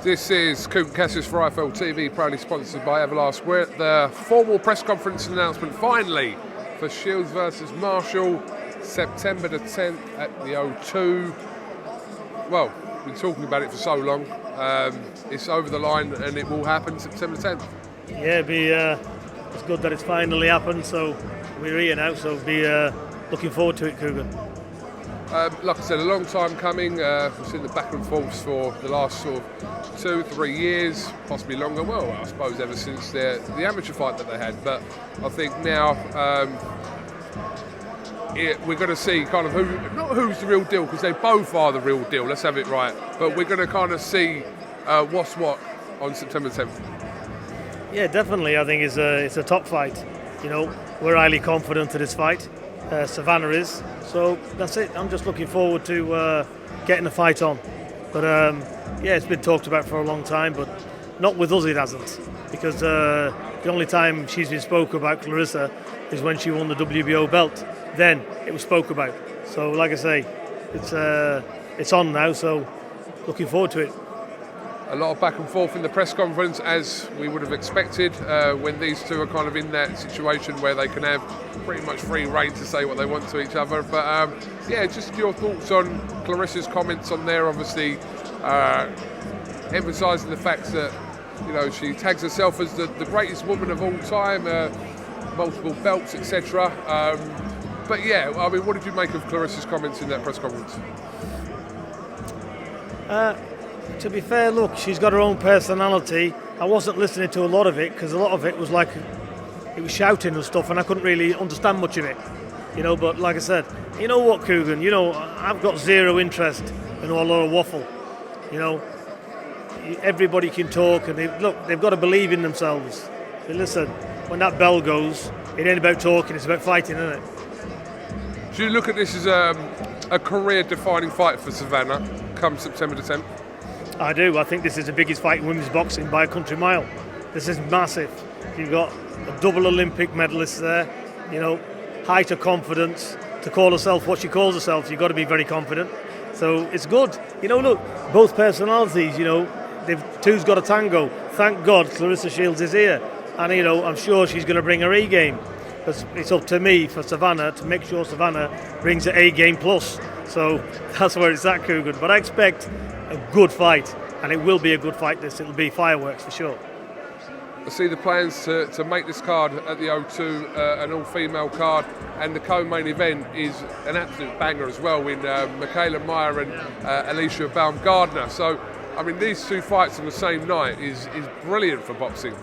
This is KUGAN CASSIUS for IFL TV, proudly sponsored by Everlast. We're at the formal press conference announcement, finally, for Shields versus Marshall, September the 10th at the O2. Well, we've been talking about it for so long. It's over the line and it will happen September 10th. Yeah, it's good that it's finally happened, so we're here now, so be looking forward to it, KUGAN. Like I said, a long time coming. We've seen the back and forths for the last sort of 2-3 years, possibly longer. Well, I suppose ever since the amateur fight that they had. But I think now we're going to see kind of who's the real deal, because they both are the real deal. Let's have it right. But we're going to kind of see what's what on September 10th. Yeah, definitely. I think it's a top fight. You know, we're highly confident of this fight. Savannah is. So that's it. I'm just looking forward to getting the fight on. But yeah, it's been talked about for a long time, but not with us it hasn't. Because the only time she's been spoken about, Clarissa, is when she won the WBO belt. Then it was spoke about. So like I say, it's on now, so looking forward to it. A lot of back and forth in the press conference, as we would have expected, when these two are kind of in that situation where they can have pretty much free rein to say what they want to each other. But yeah, just your thoughts on Clarissa's comments on there, obviously emphasising the fact that, you know, she tags herself as the greatest woman of all time, multiple belts, etc. But yeah, I mean, what did you make of Clarissa's comments in that press conference? To be fair, look, she's got her own personality. I wasn't listening to a lot of it because a lot of it was like, it was shouting and stuff, and I couldn't really understand much of it, you know. But like I said, you know what, KUGAN, you know, I've got zero interest in a lot of waffle. You know, everybody can talk, and they've got to believe in themselves. But listen, when that bell goes, it ain't about talking; it's about fighting, isn't it? Do you look at this as a career-defining fight for Savannah come September the 10th? I do. I think this is the biggest fight in women's boxing by a country mile. This is massive. You've got a double Olympic medalist there, you know, height of confidence. To call herself what she calls herself, you've got to be very confident. So it's good. You know, look, both personalities, you know, two's got a tango. Thank God Clarissa Shields is here. And, you know, I'm sure she's going to bring her A-game. It's up to me for Savannah to make sure Savannah brings her A-game plus. So that's where it's at, KUGAN. But I expect a good fight, and it will be a good fight. It'll be fireworks for sure. I see the plans to make this card at the O2 an all-female card, and the co-main event is an absolute banger as well, with Michaela Meyer and Alicia Baumgardner. So, I mean, these two fights on the same night is brilliant for boxing.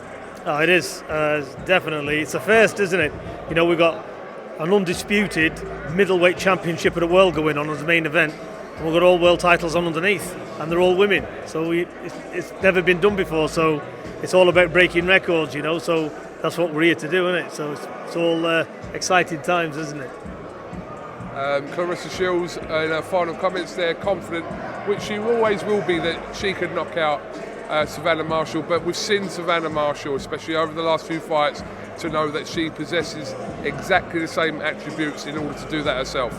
Oh, it is, definitely. It's a first, isn't it? You know, we've got an undisputed middleweight championship of the world going on as the main event. And we've got all world titles on underneath, and they're all women. So it's never been done before. So it's all about breaking records, you know. So that's what we're here to do, isn't it? So it's all exciting times, isn't it? Clarissa Shields, in her final comments there, confident, which she always will be, that she could knock out Savannah Marshall. But we've seen Savannah Marshall, especially over the last few fights, to know that she possesses exactly the same attributes in order to do that herself.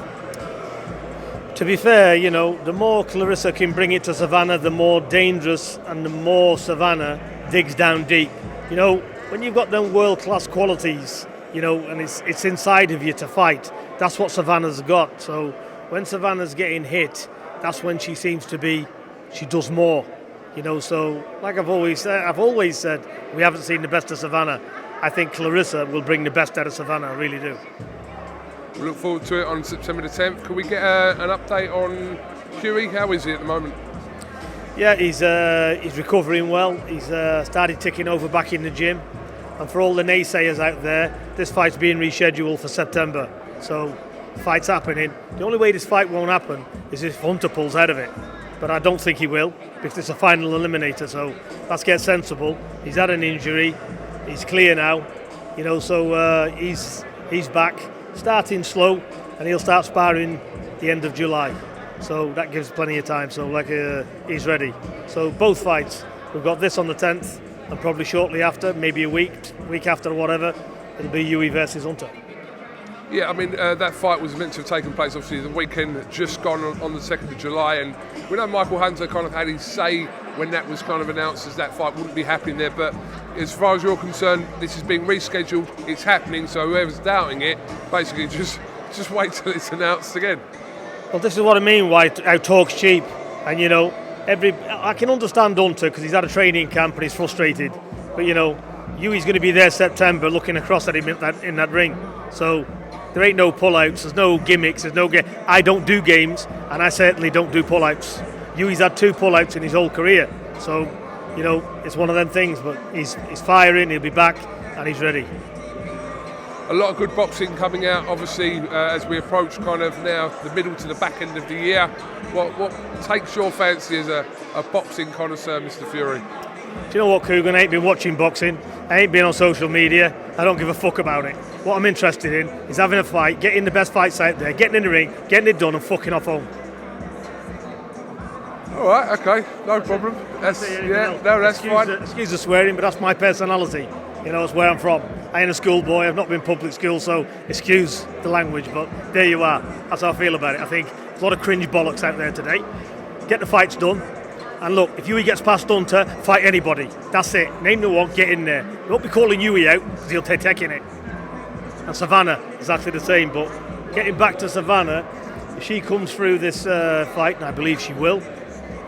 To be fair, you know, the more Clarissa can bring it to Savannah, the more dangerous and the more Savannah digs down deep. You know, when you've got them world-class qualities, you know, and it's inside of you to fight, that's what Savannah's got. So when Savannah's getting hit, that's when she seems to be, she does more. You know, so like I've always said, we haven't seen the best of Savannah. I think Clarissa will bring the best out of Savannah, I really do. We look forward to it on September the 10th. Can we get an update on Hughie? How is he at the moment? Yeah, he's recovering well. He's started ticking over back in the gym. And for all the naysayers out there, this fight's being rescheduled for September. So the fight's happening. The only way this fight won't happen is if Hunter pulls out of it. But I don't think he will, because it's a final eliminator. So let's get sensible. He's had an injury. He's clear now. You know, so he's back. Starting slow, and he'll start sparring the end of July. So that gives plenty of time. So he's ready. So both fights, we've got this on the 10th, and probably shortly after, maybe a week after or whatever, it'll be Hughie versus Hunter. Yeah, I mean, that fight was meant to have taken place, obviously, the weekend just gone on the 2nd of July, and we know Michael Hunter kind of had his say when that was kind of announced as that fight wouldn't be happening there. But as far as you're concerned, this is being rescheduled. It's happening. So whoever's doubting it, basically just wait till it's announced again. Well, this is what I mean. Why how talk's cheap, and I can understand Hunter because he's had a training camp and he's frustrated. But Hughie's going to be there September, looking across at him in that ring. So there ain't no pullouts. There's no gimmicks. There's no game. I don't do games, and I certainly don't do pullouts. Hughie's had 2 pullouts in his whole career. So it's one of them things. But he's firing. He'll be back, and he's ready. A lot of good boxing coming out, obviously, as we approach kind of now the middle to the back end of the year. What takes your fancy as a boxing connoisseur, Mr. Fury? Do you know what, Kugan? I ain't been watching boxing. I ain't been on social media. I don't give a fuck about it. What I'm interested in is having a fight, getting the best fights out there, getting in the ring, getting it done, and fucking off home. All right, okay, no problem. That's fine. Excuse the swearing, but that's my personality. It's where I'm from. I ain't a schoolboy. I've not been public school, so excuse the language. But there you are. That's how I feel about it. I think there's a lot of cringe bollocks out there today. Get the fights done. And look, if Hughie gets past Hunter, fight anybody. That's it. Name the one, get in there. Don't be calling Hughie out because he'll take taking it. And Savannah, exactly the same. But getting back to Savannah, if she comes through this fight, and I believe she will,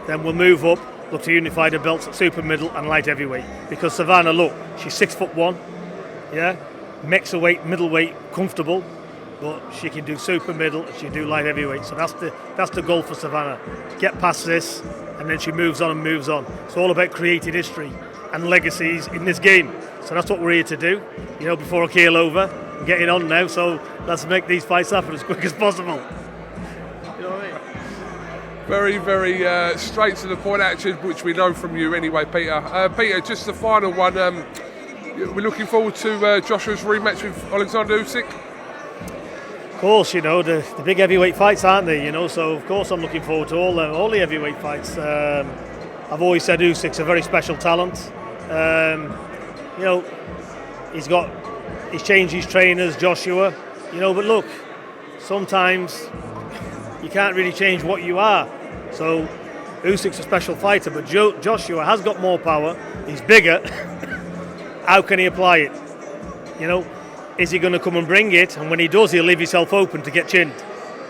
then we'll move up, look to unify the belts at super middle and light heavyweight. Because Savannah, look, she's 6'1", yeah, mixer-weight, middleweight, comfortable, but she can do super middle and she can do light heavyweight. So that's the goal for Savannah. Get past this, and then she moves on and moves on. It's all about creating history and legacies in this game. So that's what we're here to do. Before I keel over, I'm getting on now. So let's make these fights happen as quick as possible. You know what I mean? Very, very straight to the point attitude, which we know from you anyway, Peter. Peter, just the final one. We're looking forward to Joshua's rematch with Alexander Usyk. Of course, the big heavyweight fights, aren't they? So of course I'm looking forward to all the heavyweight fights. I've always said Usyk's a very special talent. He's changed his trainers, Joshua. But look, sometimes you can't really change what you are. So Usyk's a special fighter, but Joshua has got more power. He's bigger. How can he apply it? Is he going to come and bring it? And when he does, he'll leave himself open to get chinned.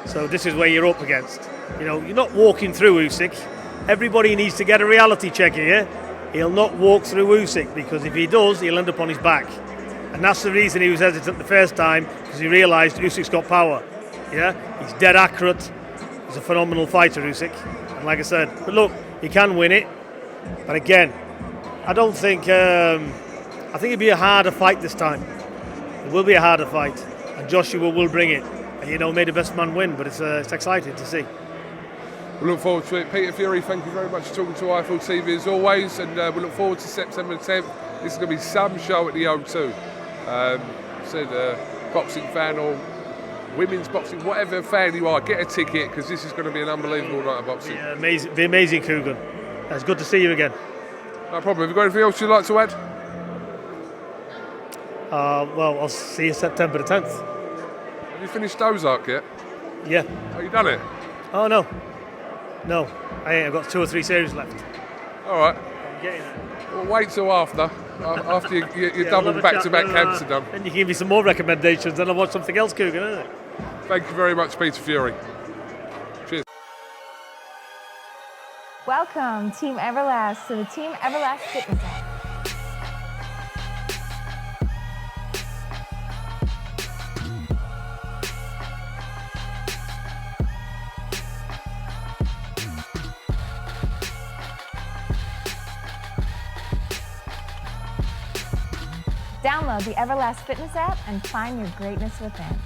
So this is where you're up against. You're not walking through Usyk. Everybody needs to get a reality check here. He'll not walk through Usyk, because if he does, he'll end up on his back. And that's the reason he was hesitant the first time, because he realised Usyk's got power. Yeah, he's dead accurate. He's a phenomenal fighter, Usyk. And like I said, but look, he can win it. But again, I don't think. I think it'll be a harder fight this time. It will be a harder fight, and Joshua will bring it. And may the best man win, but it's exciting to see. We look forward to it. Peter Fury, thank you very much for talking to IFL TV as always, and we look forward to September 10th. This is going to be some show at the O2. Boxing fan or women's boxing, whatever fan you are, get a ticket, because this is going to be an unbelievable night of boxing. Yeah, be amazing, Kugan. It's good to see you again. No problem. Have you got anything else you'd like to add? Well, I'll see you September the 10th. Have you finished Ozark yet? Yeah. Oh, you done it? Oh, no. No, I ain't. I've got 2 or 3 series left. All right. I'm getting it. Well, wait till after your double back-to-back camps are done. Then you can give me some more recommendations, then I'll watch something else, Kugan, isn't it? Thank you very much, Peter Fury. Cheers. Welcome, Team Everlast, to the Team Everlast Fitness app. Download the Everlast Fitness app and find your greatness within.